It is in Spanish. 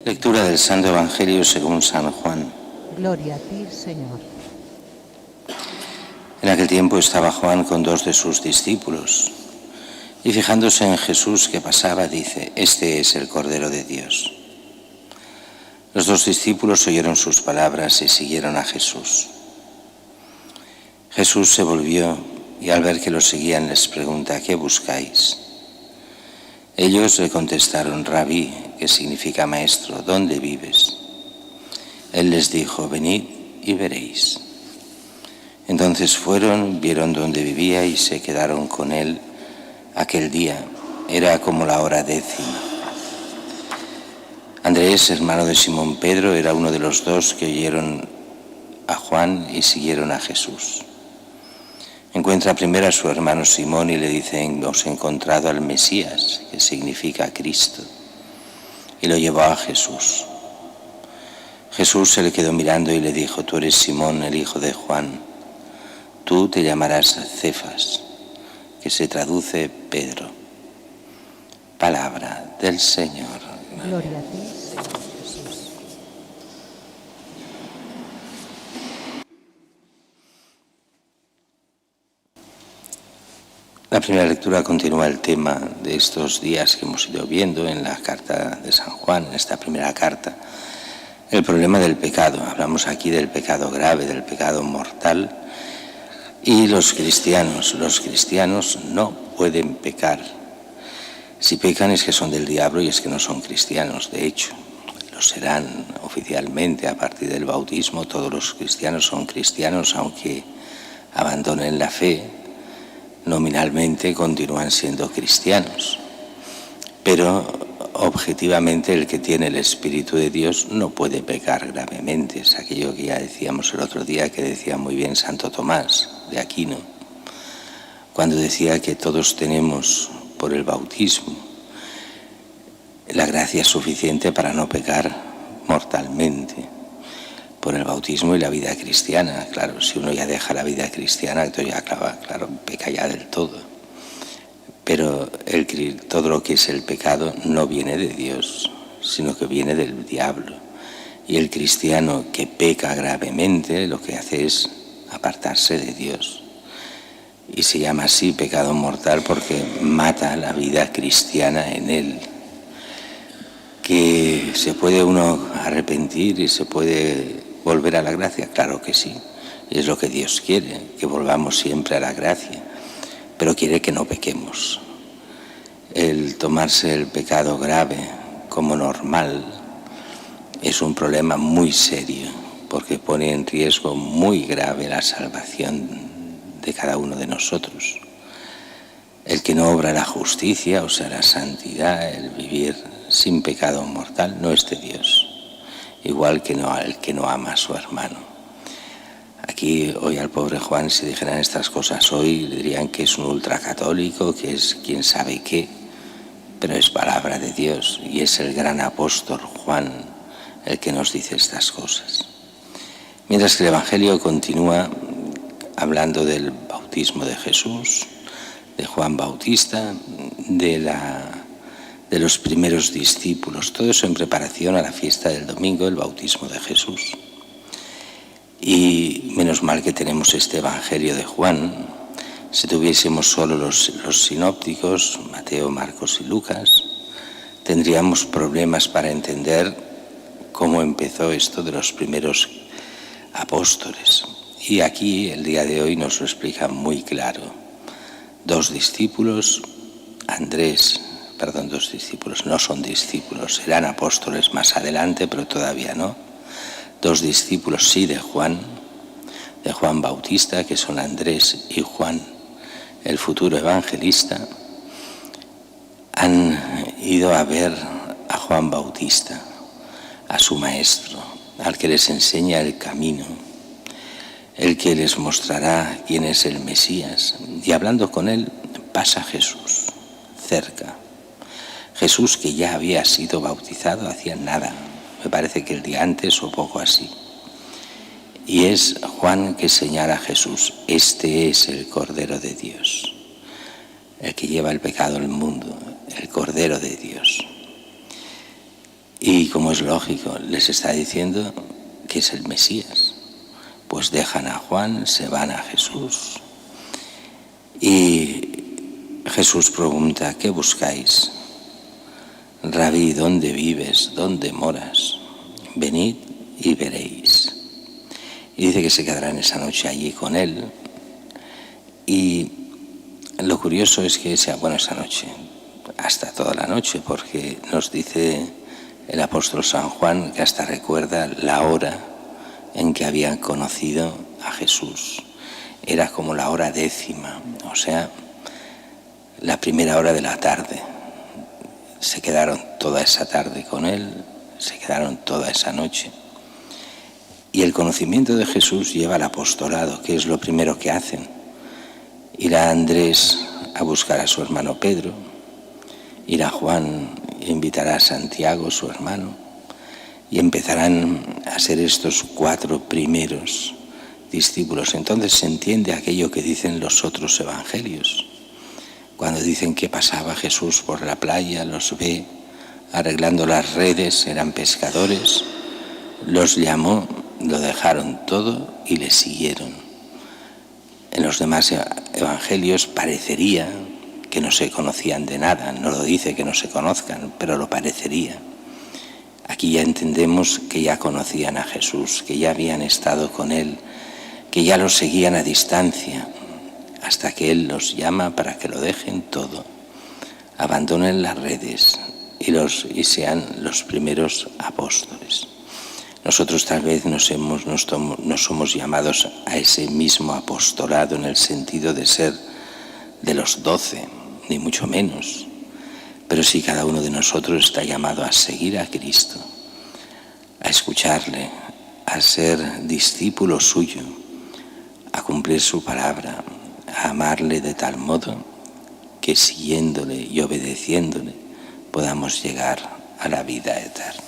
Lectura del Santo Evangelio según San Juan. Gloria a ti, Señor. En aquel tiempo estaba Juan con 2 de sus discípulos, y fijándose en Jesús que pasaba, dice: Este es el Cordero de Dios. Los 2 discípulos oyeron sus palabras y siguieron a Jesús. Jesús se volvió y al ver que lo seguían les pregunta: ¿qué buscáis? Ellos le contestaron: Rabí, que significa maestro, ¿dónde vives? Él les dijo: venid y veréis. Entonces fueron, vieron dónde vivía y se quedaron con él aquel día. Era como la hora 10:00. Andrés, hermano de Simón Pedro, era uno de los 2 que oyeron a Juan y siguieron a Jesús. Encuentra primero a su hermano Simón y le dicen: os he encontrado al Mesías, que significa Cristo. Y lo llevó a Jesús. Jesús se le quedó mirando y le dijo: tú eres Simón, el hijo de Juan. Tú te llamarás Cefas, que se traduce Pedro. Palabra del Señor. Gloria a ti, Señor Jesús. La primera lectura continúa el tema de estos días que hemos ido viendo en la carta de San Juan, en esta primera carta. El problema del pecado. Hablamos aquí del pecado grave, del pecado mortal. Y los cristianos no pueden pecar. Si pecan es que son del diablo y es que no son cristianos. De hecho, lo serán oficialmente a partir del bautismo. Todos los cristianos son cristianos, aunque abandonen la fe. Nominalmente continúan siendo cristianos, pero objetivamente el que tiene el Espíritu de Dios no puede pecar gravemente. Es aquello que ya decíamos el otro día, que decía muy bien Santo Tomás de Aquino, cuando decía que todos tenemos por el bautismo la gracia suficiente para no pecar mortalmente. Por el bautismo y la vida cristiana. Claro, si uno ya deja la vida cristiana, entonces ya, claro, peca ya del todo. Pero todo lo que es el pecado no viene de Dios, sino que viene del diablo. Y el cristiano que peca gravemente lo que hace es apartarse de Dios. Y se llama así pecado mortal porque mata la vida cristiana en él. ¿Que se puede uno arrepentir y se puede volver a la gracia? Claro que sí, es lo que Dios quiere, que volvamos siempre a la gracia, pero quiere que no pequemos. El tomarse el pecado grave como normal es un problema muy serio, porque pone en riesgo muy grave la salvación de cada uno de nosotros. El que no obra la justicia, o sea, la santidad, el vivir sin pecado mortal, no es de Dios. Igual que no al que no ama a su hermano. Aquí hoy al pobre Juan, si dijeran estas cosas hoy, le dirían que es un ultracatólico, que es quién sabe qué, pero es palabra de Dios y es el gran apóstol Juan el que nos dice estas cosas. Mientras que el Evangelio continúa hablando del bautismo de Jesús, de Juan Bautista, de los primeros discípulos, todo eso en preparación a la fiesta del domingo, el bautismo de Jesús. Y menos mal que tenemos este Evangelio de Juan. Si tuviésemos solo los sinópticos, Mateo, Marcos y Lucas, tendríamos problemas para entender cómo empezó esto de los primeros apóstoles. Y aquí, el día de hoy, nos lo explica muy claro. 2 discípulos, dos discípulos, no son discípulos, serán apóstoles más adelante, pero todavía no. 2 discípulos, sí, de Juan Bautista, que son Andrés y Juan, el futuro evangelista, han ido a ver a Juan Bautista, a su maestro, al que les enseña el camino, el que les mostrará quién es el Mesías. Y hablando con él, pasa Jesús, cerca. Jesús que ya había sido bautizado hacía nada, me parece que el día antes o poco así. Y es Juan que señala a Jesús: este es el Cordero de Dios, el que lleva el pecado del mundo, el Cordero de Dios. Y como es lógico, les está diciendo que es el Mesías. Pues dejan a Juan, se van a Jesús. Y Jesús pregunta: ¿qué buscáis? Rabí, ¿dónde vives? ¿Dónde moras? Venid y veréis. Y dice que se quedarán esa noche allí con él. Y lo curioso es que esa noche, hasta toda la noche, porque nos dice el apóstol San Juan que hasta recuerda la hora en que habían conocido a Jesús. Era como la hora 10ª, o sea, la primera hora de la tarde. Se quedaron toda esa tarde con él, se quedaron toda esa noche. Y el conocimiento de Jesús lleva al apostolado, que es lo primero que hacen. Irá Andrés a buscar a su hermano Pedro, irá Juan e invitará a Santiago, su hermano, y empezarán a ser estos 4 primeros discípulos. Entonces se entiende aquello que dicen los otros evangelios. Cuando dicen que pasaba Jesús por la playa, los ve arreglando las redes, eran pescadores, los llamó, lo dejaron todo y le siguieron. En los demás evangelios parecería que no se conocían de nada, no lo dice que no se conozcan, pero lo parecería. Aquí ya entendemos que ya conocían a Jesús, que ya habían estado con él, que ya lo seguían a distancia, hasta que él los llama para que lo dejen todo, abandonen las redes y sean los primeros apóstoles. Nosotros tal vez no somos llamados a ese mismo apostolado en el sentido de ser de los 12, ni mucho menos. Pero sí, cada uno de nosotros está llamado a seguir a Cristo, a escucharle, a ser discípulo suyo, a cumplir su palabra, a amarle de tal modo que siguiéndole y obedeciéndole podamos llegar a la vida eterna.